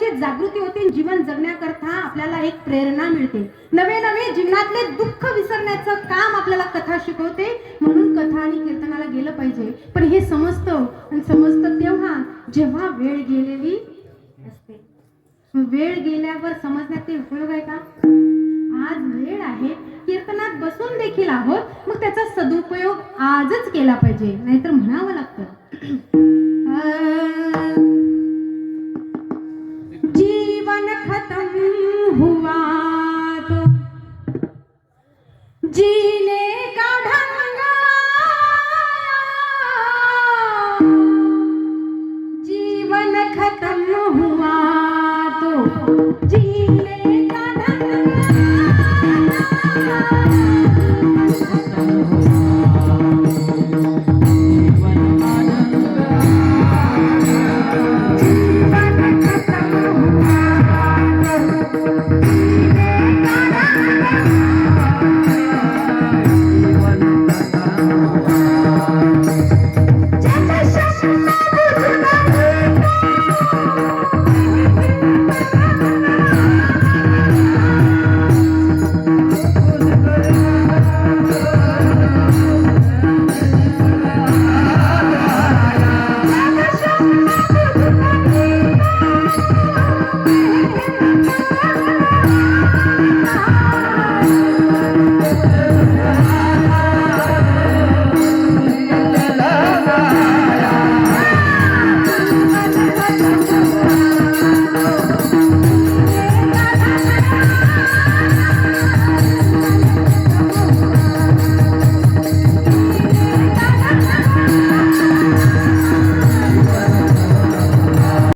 स्वतःची जागृती होते, जीवन जगण्याकरता आपल्याला एक प्रेरणा मिळते, नवे नवे जीवनातले दुःख विसरण्याचं काम आपल्याला कथा शिकवते. म्हणून कथा आणि कीर्तनाला गेलं पाहिजे. पण हे समजतं तेव्हा जेव्हा वेळ गेलेली असते. वेळ गेल्यावर समजण्यात ते उपयोग आहे का? आज वेळ आहे, कीर्तनात बसून देखील आहोत, मग त्याचा सदुपयोग आजच केला पाहिजे, नाहीतर म्हणावं लागतं जीवन खत्म हुआ तो जीने का ढंग जीवन खत्म हुआ तो